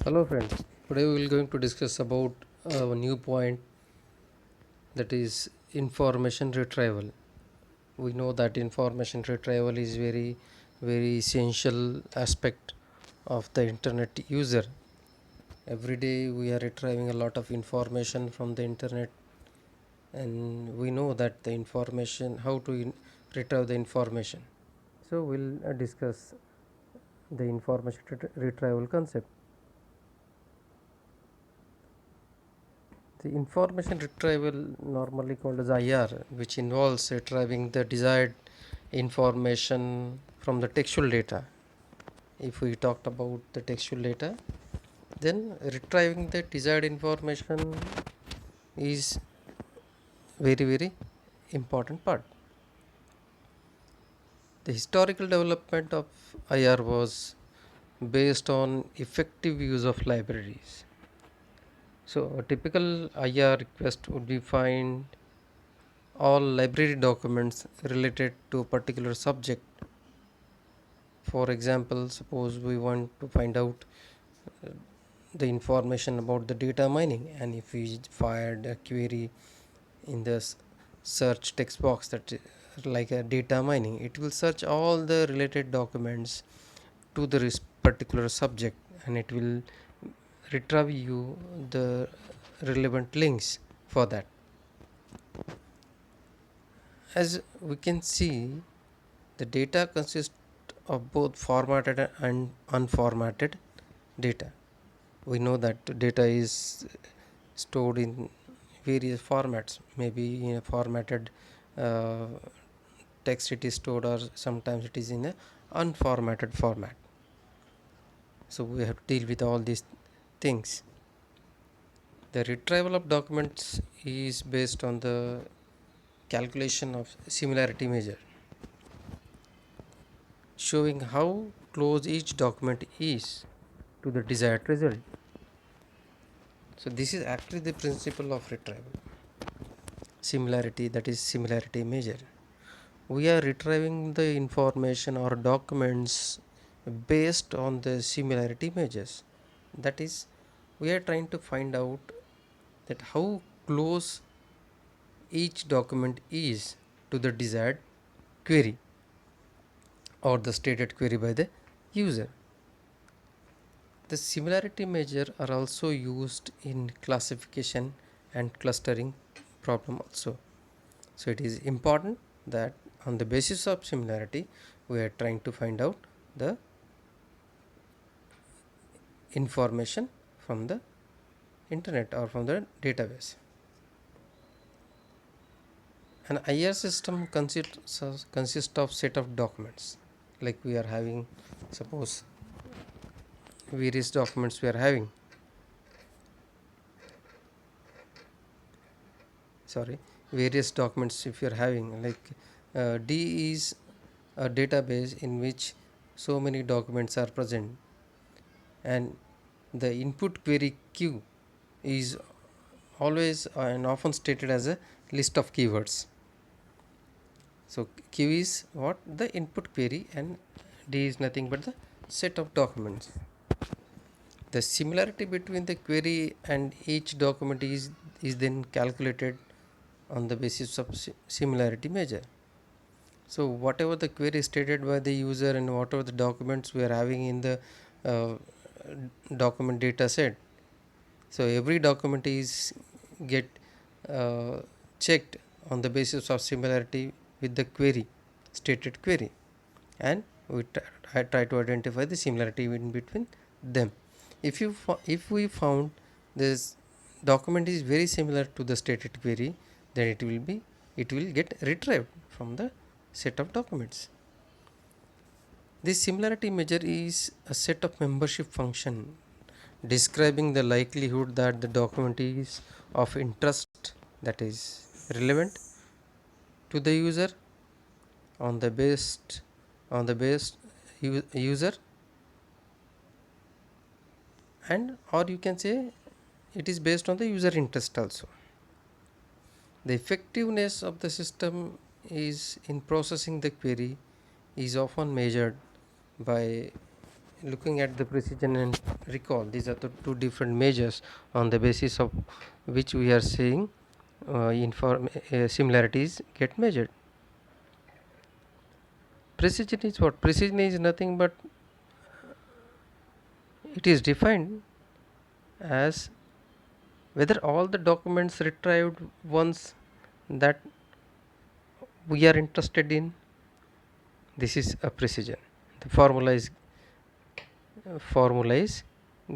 Hello friends, today we will going to discuss about a new point, that is information retrieval. We know that information retrieval is very essential aspect of the internet user. Every day we are retrieving a lot of information from the internet, and we know that the information, how to retrieve the information. So we'll discuss the information retrieval concept. The information retrieval, normally called as IR, which involves retrieving the desired information from the textual data. If we talked about the textual data, then retrieving the desired information is very important part. The historical development of IR was based on effective use of libraries. So a typical IR request would be find all library documents related to a particular subject. For example, suppose we want to find out the information about the data mining, and if we fired a query in the search text box, that like a data mining, it will search all the related documents to the particular subject, and it will retrieve you the relevant links for that. As we can see, the data consists of both formatted and unformatted data. We know that data is stored in various formats, maybe in a formatted uh, text it is stored, or sometimes it is in a unformatted format. So we have to deal with all these things. The retrieval of documents is based on the calculation of similarity measure, showing how close each document is to the desired result. So this is actually the principle of retrieval. Similarity, that is similarity measure. We are retrieving the information or documents based on the similarity measures. That is, we are trying to find out that how close each document is to the desired query or the stated query by the user. The similarity measure are also used in classification and clustering problem also. So it is important that on the basis of similarity we are trying to find out the information from the internet or from the database. An IR system consists of set of documents, like we are having, suppose various documents we are having, sorry, various documents if you are having, like D is a database in which so many documents are present, and the input query Q is always and often stated as a list of keywords. So Q is what? The input query, and D is nothing but the set of documents. The similarity between the query and each document is then calculated on the basis of similarity measure. So whatever the query stated by the user and whatever the documents we are having in the uh, document data set, so every document is get uh, checked on the basis of similarity with the query, stated query, and we try to identify the similarity in between them. If we found this document is very similar to the stated query, then it will get retrieved from the set of documents. This similarity measure is a set of membership function describing the likelihood that the document is of interest, that is relevant to the user on the based on the based user, and or you can say it is based on the user interest also. The effectiveness of the system is in processing the query is often measured by looking at the precision and recall, these are the two different measures on the basis of which we are saying similarities get measured. Precision is what? Precision is nothing but it is defined as whether all the documents retrieved once that we are interested in. This is a precision. The formula is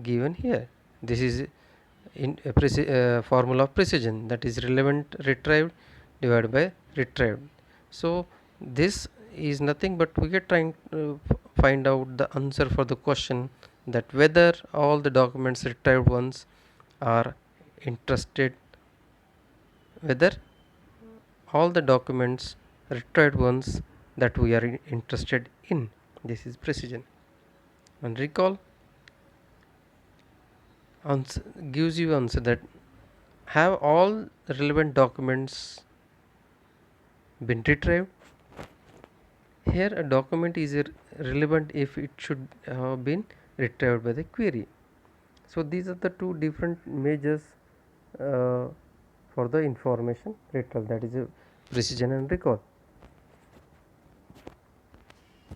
given here. This is formula of precision, that is relevant retrieved divided by retrieved. So this is nothing but we are trying to find out the answer for the question that whether all the documents retrieved once are interested, whether all the documents retrieved ones that we are interested in. This is precision. And recall gives you answer that have all relevant documents been retrieved. Here a document is relevant if it should have been retrieved by the query. So these are the two different measures for the information retrieval, that is precision and recall.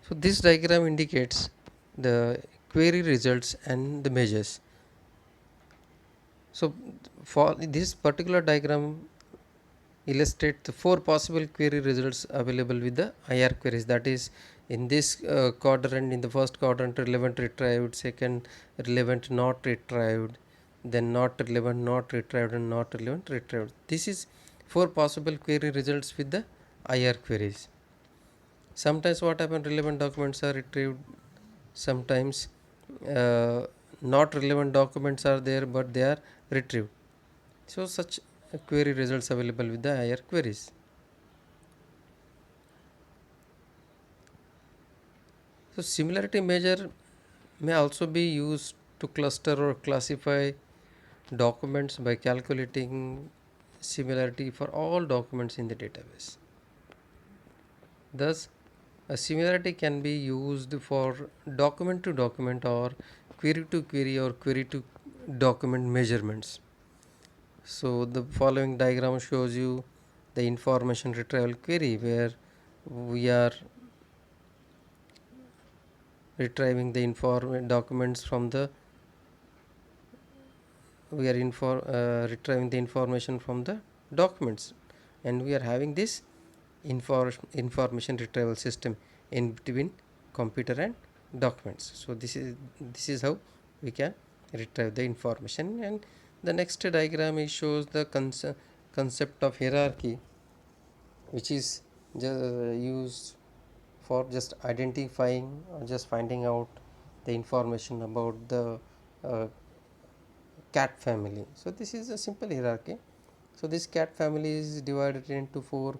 So this diagram indicates the query results and the measures. So for this particular diagram illustrate the four possible query results available with the IR queries, that is in this quadrant, in the first quadrant relevant retrieved, second relevant not retrieved, then not relevant not retrieved, and not relevant retrieved. This is four possible query results with the IR queries. Sometimes what happens, relevant documents are retrieved, sometimes not relevant documents are there but they are retrieved. So such query results available with the IR queries. So similarity measure may also be used to cluster or classify documents by calculating similarity for all documents in the database. Thus, a similarity can be used for document to document or query to query or query to document measurements. So the following diagram shows you the information retrieval query where we are retrieving the documents from the retrieving the information from the documents, and we are having this information retrieval system in between computer and documents. So this is how we can retrieve the information. And the next diagram is shows the concept of hierarchy, which is used for just identifying or just finding out the information about the uh, cat family. So this is a simple hierarchy. So this cat family is divided into four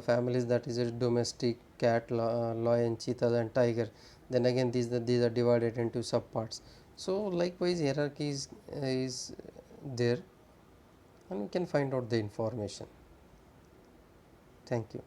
families, that is a domestic cat, lion, cheetah and tiger. Then again these are divided into subparts. So likewise hierarchy is there, and we can find out the information. Thank you.